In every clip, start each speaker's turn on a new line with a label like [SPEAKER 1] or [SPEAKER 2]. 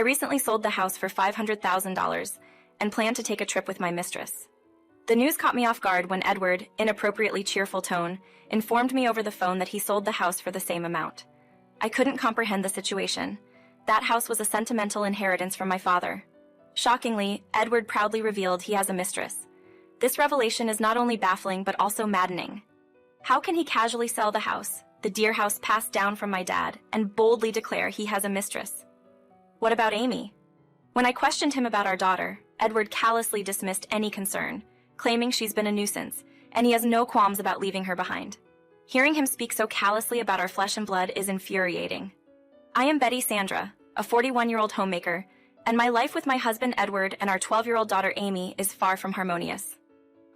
[SPEAKER 1] recently sold the house for $500,000 and plan to take a trip with my mistress. The news caught me off guard when Edward, in appropriately cheerful tone, informed me over the phone that he sold the house for the same amount. I couldn't comprehend the situation. That house was a sentimental inheritance from my father. Shockingly, Edward proudly revealed he has a mistress. This revelation is not only baffling but also maddening. How can he casually sell the house, the dear house passed down from my dad, and boldly declare he has a mistress? What about Amy? When I questioned him about our daughter, Edward callously dismissed any concern, claiming she's been a nuisance, and he has no qualms about leaving her behind. Hearing him speak so callously about our flesh and blood is infuriating. I am Betty Sandra, a 41-year-old homemaker, and my life with my husband Edward and our 12-year-old daughter Amy is far from harmonious.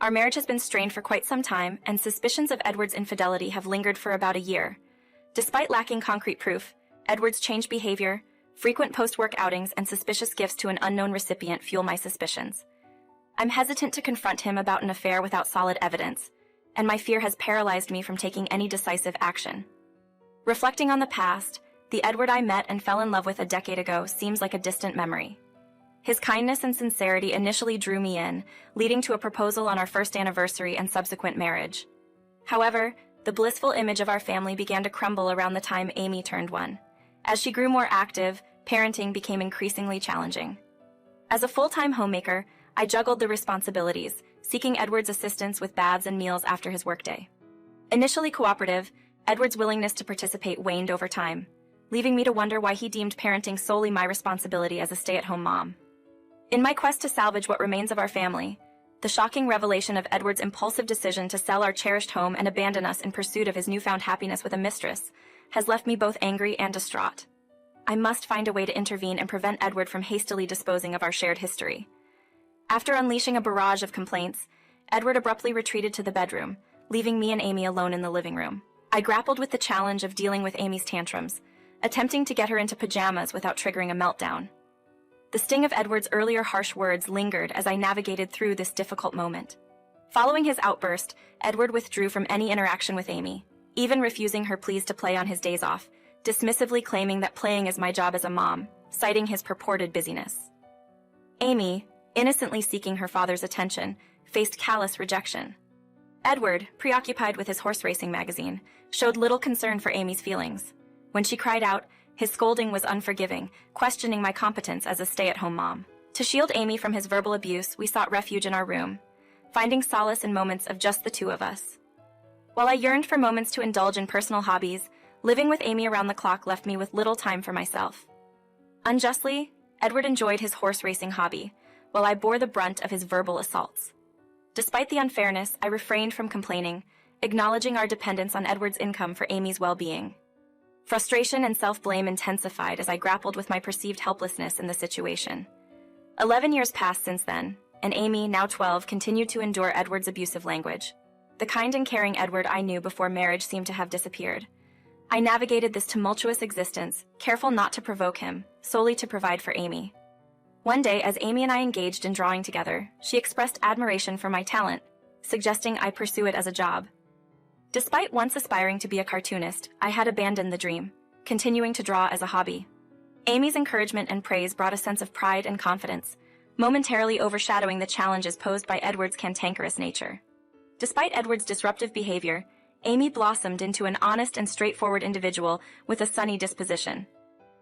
[SPEAKER 1] Our marriage has been strained for quite some time, and suspicions of Edward's infidelity have lingered for about a year. Despite lacking concrete proof, Edward's changed behavior, frequent post-work outings, and suspicious gifts to an unknown recipient fuel my suspicions. I'm hesitant to confront him about an affair without solid evidence, and my fear has paralyzed me from taking any decisive action. Reflecting on the past, the Edward I met and fell in love with a decade ago seems like a distant memory. His kindness and sincerity initially drew me in, leading to a proposal on our first anniversary and subsequent marriage. However, the blissful image of our family began to crumble around the time Amy turned 1. As she grew more active, parenting became increasingly challenging. As a full-time homemaker, I juggled the responsibilities, seeking Edward's assistance with baths and meals after his workday. Initially cooperative, Edward's willingness to participate waned over time, leaving me to wonder why he deemed parenting solely my responsibility as a stay-at-home mom. In my quest to salvage what remains of our family, the shocking revelation of Edward's impulsive decision to sell our cherished home and abandon us in pursuit of his newfound happiness with a mistress has left me both angry and distraught. I must find a way to intervene and prevent Edward from hastily disposing of our shared history. After unleashing a barrage of complaints, Edward abruptly retreated to the bedroom, leaving me and Amy alone in the living room. I grappled with the challenge of dealing with Amy's tantrums, attempting to get her into pajamas without triggering a meltdown. The sting of Edward's earlier harsh words lingered as I navigated through this difficult moment. Following his outburst, Edward withdrew from any interaction with Amy, even refusing her pleas to play on his days off, dismissively claiming that playing is my job as a mom, citing his purported busyness. Amy, innocently seeking her father's attention, faced callous rejection. Edward, preoccupied with his horse racing magazine, showed little concern for Amy's feelings. When she cried out, his scolding was unforgiving, questioning my competence as a stay-at-home mom. To shield Amy from his verbal abuse, we sought refuge in our room, finding solace in moments of just the two of us. While I yearned for moments to indulge in personal hobbies, living with Amy around the clock left me with little time for myself. Unjustly, Edward enjoyed his horse racing hobby, while I bore the brunt of his verbal assaults. Despite the unfairness, I refrained from complaining, acknowledging our dependence on Edward's income for Amy's well-being. Frustration and self-blame intensified as I grappled with my perceived helplessness in the situation. 11 years passed since then, and Amy, now 12, continued to endure Edward's abusive language. The kind and caring Edward I knew before marriage seemed to have disappeared. I navigated this tumultuous existence, careful not to provoke him, solely to provide for Amy. One day, as Amy and I engaged in drawing together, she expressed admiration for my talent, suggesting I pursue it as a job. Despite once aspiring to be a cartoonist, I had abandoned the dream, continuing to draw as a hobby. Amy's encouragement and praise brought a sense of pride and confidence, momentarily overshadowing the challenges posed by Edward's cantankerous nature. Despite Edward's disruptive behavior, Amy blossomed into an honest and straightforward individual with a sunny disposition.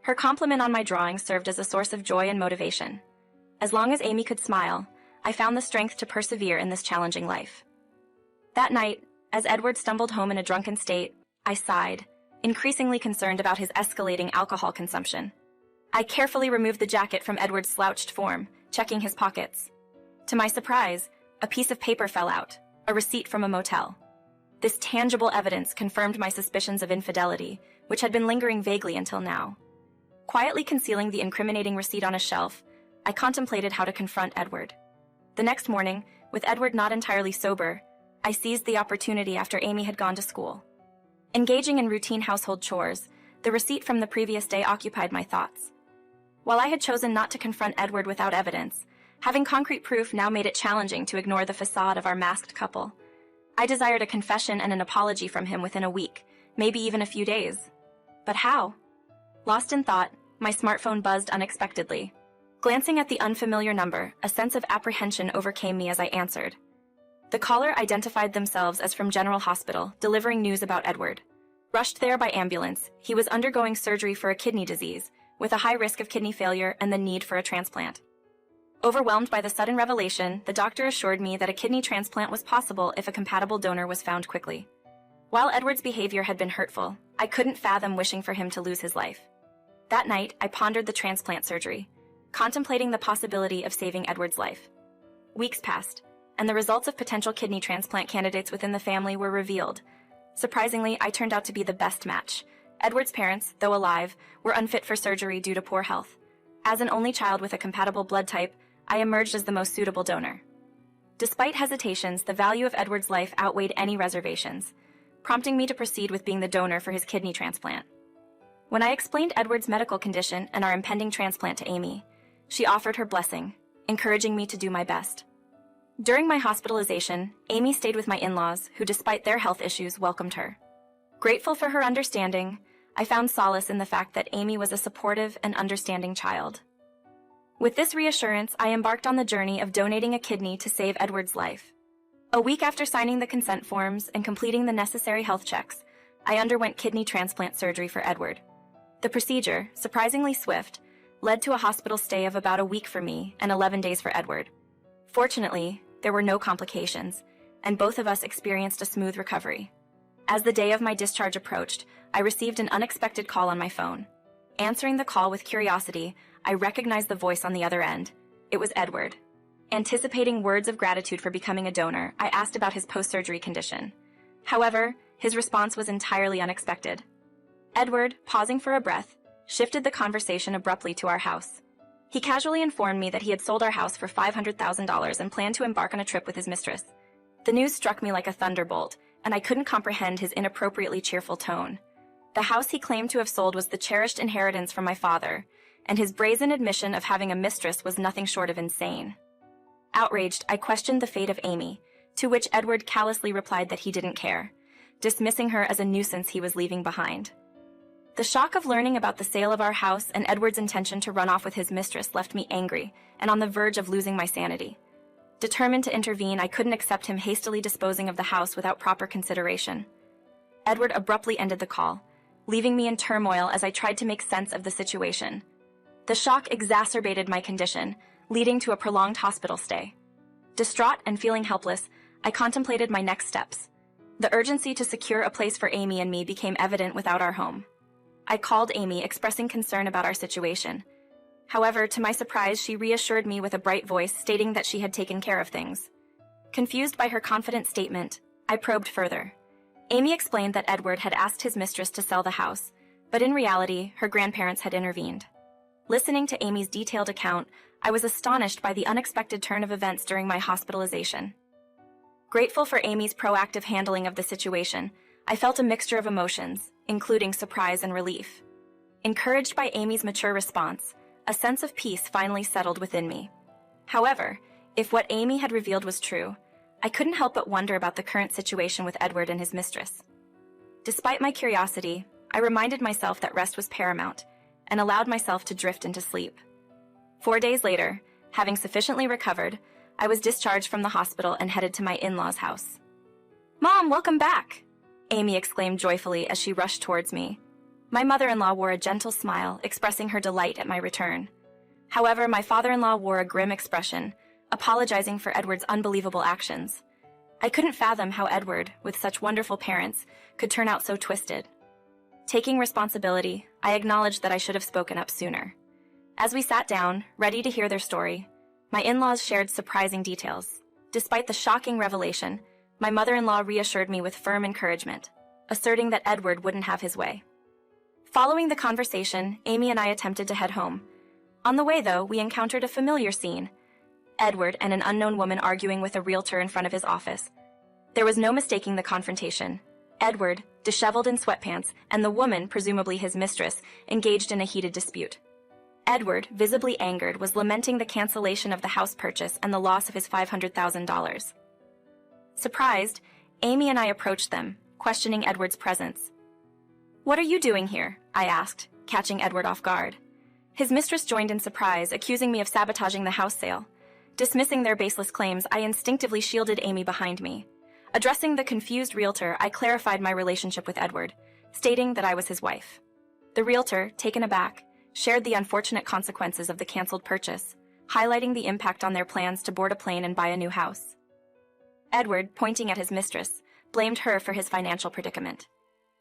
[SPEAKER 1] Her compliment on my drawing served as a source of joy and motivation. As long as Amy could smile, I found the strength to persevere in this challenging life. That night, as Edward stumbled home in a drunken state, I sighed, increasingly concerned about his escalating alcohol consumption. I carefully removed the jacket from Edward's slouched form, checking his pockets. To my surprise, a piece of paper fell out, a receipt from a motel. This tangible evidence confirmed my suspicions of infidelity, which had been lingering vaguely until now. Quietly concealing the incriminating receipt on a shelf, I contemplated how to confront Edward. The next morning, with Edward not entirely sober, I seized the opportunity after Amy had gone to school. Engaging in routine household chores, the receipt from the previous day occupied my thoughts. While I had chosen not to confront Edward without evidence, having concrete proof now made it challenging to ignore the facade of our masked couple. I desired a confession and an apology from him within a week, maybe even a few days. But how? Lost in thought, my smartphone buzzed unexpectedly. Glancing at the unfamiliar number, a sense of apprehension overcame me as I answered. The caller identified themselves as from General Hospital, delivering news about Edward. Rushed there by ambulance, he was undergoing surgery for a kidney disease, with a high risk of kidney failure and the need for a transplant. Overwhelmed by the sudden revelation, the doctor assured me that a kidney transplant was possible if a compatible donor was found quickly. While Edward's behavior had been hurtful, I couldn't fathom wishing for him to lose his life. That night, I pondered the transplant surgery, contemplating the possibility of saving Edward's life. Weeks passed, and the results of potential kidney transplant candidates within the family were revealed. Surprisingly, I turned out to be the best match. Edward's parents, though alive, were unfit for surgery due to poor health. As an only child with a compatible blood type, I emerged as the most suitable donor. Despite hesitations, the value of Edward's life outweighed any reservations, prompting me to proceed with being the donor for his kidney transplant. When I explained Edward's medical condition and our impending transplant to Amy, she offered her blessing, encouraging me to do my best. During my hospitalization, Amy stayed with my in-laws, who despite their health issues welcomed her. Grateful for her understanding, I found solace in the fact that Amy was a supportive and understanding child. With this reassurance, I embarked on the journey of donating a kidney to save Edward's life. A week after signing the consent forms and completing the necessary health checks, I underwent kidney transplant surgery for Edward. The procedure, surprisingly swift, led to a hospital stay of about a week for me and 11 days for Edward. Fortunately, there were no complications, and both of us experienced a smooth recovery. As the day of my discharge approached, I received an unexpected call on my phone. Answering the call with curiosity, I recognized the voice on the other end. It was Edward. Anticipating words of gratitude for becoming a donor, I asked about his post-surgery condition. However, his response was entirely unexpected. Edward, pausing for a breath, shifted the conversation abruptly to our house. He casually informed me that he had sold our house for $500,000 and planned to embark on a trip with his mistress. The news struck me like a thunderbolt, and I couldn't comprehend his inappropriately cheerful tone. The house he claimed to have sold was the cherished inheritance from my father, and his brazen admission of having a mistress was nothing short of insane. Outraged, I questioned the fate of Amy, to which Edward callously replied that he didn't care, dismissing her as a nuisance he was leaving behind. The shock of learning about the sale of our house and Edward's intention to run off with his mistress left me angry and on the verge of losing my sanity. Determined to intervene, I couldn't accept him hastily disposing of the house without proper consideration. Edward abruptly ended the call, leaving me in turmoil as I tried to make sense of the situation. The shock exacerbated my condition, leading to a prolonged hospital stay. Distraught and feeling helpless, I contemplated my next steps. The urgency to secure a place for Amy and me became evident without our home. I called Amy, expressing concern about our situation. However, to my surprise, she reassured me with a bright voice, stating that she had taken care of things. Confused by her confident statement, I probed further. Amy explained that Edward had asked his mistress to sell the house, but in reality, her grandparents had intervened. Listening to Amy's detailed account, I was astonished by the unexpected turn of events during my hospitalization. Grateful for Amy's proactive handling of the situation, I felt a mixture of emotions, including surprise and relief. Encouraged by Amy's mature response, a sense of peace finally settled within me. However, if what Amy had revealed was true, I couldn't help but wonder about the current situation with Edward and his mistress. Despite my curiosity, I reminded myself that rest was paramount, and allowed myself to drift into sleep. 4 days later, having sufficiently recovered, I was discharged from the hospital and headed to my in-laws' house. "Mom, welcome back!" Amy exclaimed joyfully as she rushed towards me. My mother-in-law wore a gentle smile, expressing her delight at my return. However, my father-in-law wore a grim expression, apologizing for Edward's unbelievable actions. I couldn't fathom how Edward, with such wonderful parents, could turn out so twisted. Taking responsibility, I acknowledged that I should have spoken up sooner. As we sat down, ready to hear their story, my in-laws shared surprising details. Despite the shocking revelation, my mother-in-law reassured me with firm encouragement, asserting that Edward wouldn't have his way. Following the conversation, Amy and I attempted to head home. On the way, though, we encountered a familiar scene: Edward and an unknown woman arguing with a realtor in front of his office. There was no mistaking the confrontation. Edward, disheveled in sweatpants, and the woman, presumably his mistress, engaged in a heated dispute. Edward, visibly angered, was lamenting the cancellation of the house purchase and the loss of his $500,000. Surprised, Amy and I approached them, questioning Edward's presence. "What are you doing here?" I asked, catching Edward off guard. His mistress joined in surprise, accusing me of sabotaging the house sale. Dismissing their baseless claims, I instinctively shielded Amy behind me. Addressing the confused realtor, I clarified my relationship with Edward, stating that I was his wife. The realtor, taken aback, shared the unfortunate consequences of the canceled purchase, highlighting the impact on their plans to board a plane and buy a new house. Edward, pointing at his mistress, blamed her for his financial predicament.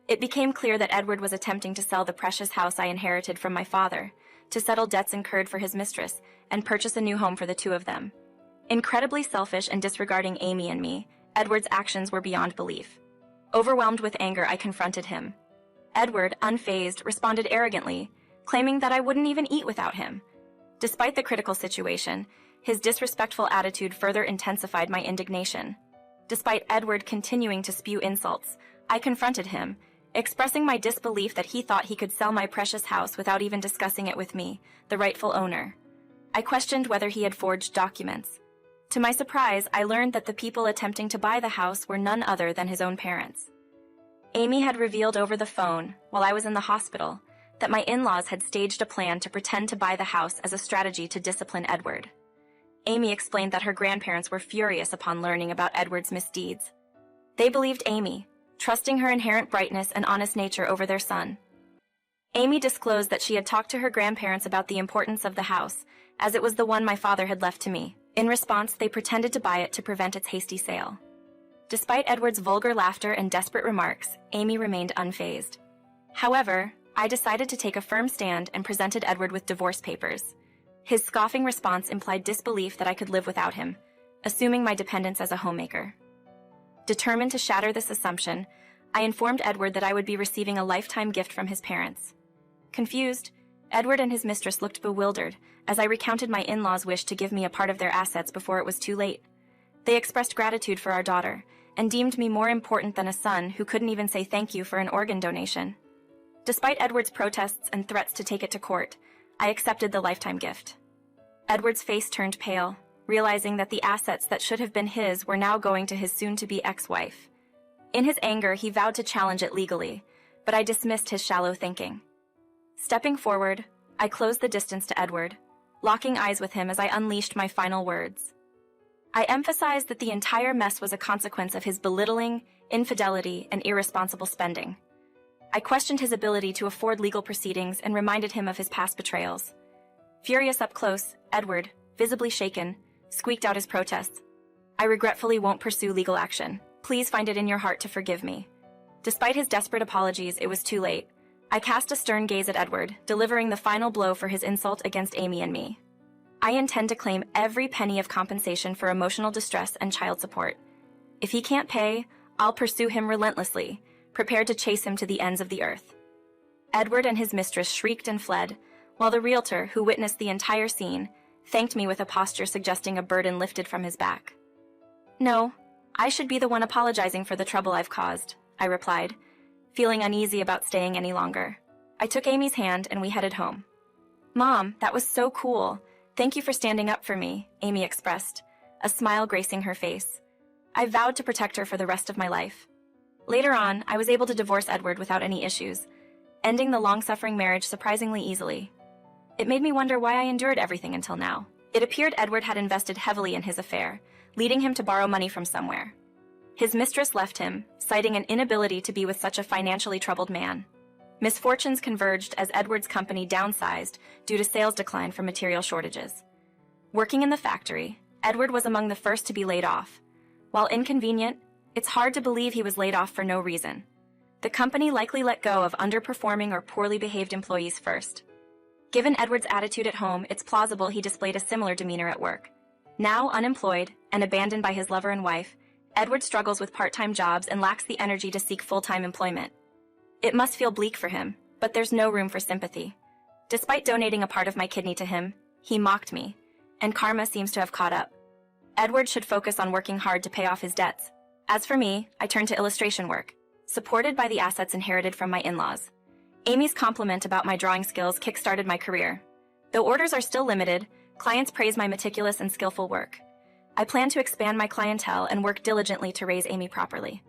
[SPEAKER 1] It became clear that Edward was attempting to sell the precious house I inherited from my father, to settle debts incurred for his mistress, and purchase a new home for the two of them. Incredibly selfish and disregarding Amy and me, Edward's actions were beyond belief. Overwhelmed with anger, I confronted him. Edward, unfazed, responded arrogantly, claiming that I wouldn't even eat without him. Despite the critical situation, his disrespectful attitude further intensified my indignation. Despite Edward continuing to spew insults, I confronted him, expressing my disbelief that he thought he could sell my precious house without even discussing it with me, the rightful owner. I questioned whether he had forged documents. To my surprise, I learned that the people attempting to buy the house were none other than his own parents. Amy had revealed over the phone, while I was in the hospital, that my in-laws had staged a plan to pretend to buy the house as a strategy to discipline Edward. Amy explained that her grandparents were furious upon learning about Edward's misdeeds. They believed Amy, trusting her inherent brightness and honest nature over their son. Amy disclosed that she had talked to her grandparents about the importance of the house, as it was the one my father had left to me. In response, they pretended to buy it to prevent its hasty sale. Despite Edward's vulgar laughter and desperate remarks, Amy remained unfazed. However, I decided to take a firm stand and presented Edward with divorce papers. His scoffing response implied disbelief that I could live without him, assuming my dependence as a homemaker. Determined to shatter this assumption, I informed Edward that I would be receiving a lifetime gift from his parents. Confused, Edward and his mistress looked bewildered as I recounted my in-laws' wish to give me a part of their assets before it was too late. They expressed gratitude for our daughter and deemed me more important than a son who couldn't even say thank you for an organ donation. Despite Edward's protests and threats to take it to court, I accepted the lifetime gift. Edward's face turned pale, realizing that the assets that should have been his were now going to his soon-to-be ex-wife. In his anger, he vowed to challenge it legally, but I dismissed his shallow thinking. Stepping forward, I closed the distance to Edward, locking eyes with him as I unleashed my final words. I emphasized that the entire mess was a consequence of his belittling, infidelity, and irresponsible spending. I questioned his ability to afford legal proceedings and reminded him of his past betrayals. Furious up close, Edward, visibly shaken, squeaked out his protests. I regretfully won't pursue legal action. Please find it in your heart to forgive me. Despite his desperate apologies, it was too late. I cast a stern gaze at Edward, delivering the final blow for his insult against Amy and me. I intend to claim every penny of compensation for emotional distress and child support. If he can't pay, I'll pursue him relentlessly, prepared to chase him to the ends of the earth. Edward and his mistress shrieked and fled, while the realtor, who witnessed the entire scene, thanked me with a posture suggesting a burden lifted from his back. No, I should be the one apologizing for the trouble I've caused, I replied, feeling uneasy about staying any longer. I took Amy's hand and we headed home. Mom, that was so cool. Thank you for standing up for me, Amy expressed, a smile gracing her face. I vowed to protect her for the rest of my life. Later on, I was able to divorce Edward without any issues, ending the long-suffering marriage surprisingly easily. It made me wonder why I endured everything until now. It appeared Edward had invested heavily in his affair, leading him to borrow money from somewhere. His mistress left him, citing an inability to be with such a financially troubled man. Misfortunes converged as Edward's company downsized due to sales decline from material shortages. Working in the factory, Edward was among the first to be laid off. While inconvenient, it's hard to believe he was laid off for no reason. The company likely let go of underperforming or poorly behaved employees first. Given Edward's attitude at home, it's plausible he displayed a similar demeanor at work. Now unemployed and abandoned by his lover and wife, Edward struggles with part-time jobs and lacks the energy to seek full-time employment. It must feel bleak for him, but there's no room for sympathy. Despite donating a part of my kidney to him, he mocked me, and karma seems to have caught up. Edward should focus on working hard to pay off his debts. As for me, I turned to illustration work, supported by the assets inherited from my in-laws. Amy's compliment about my drawing skills kick-started my career. Though orders are still limited, clients praise my meticulous and skillful work. I plan to expand my clientele and work diligently to raise Amy properly.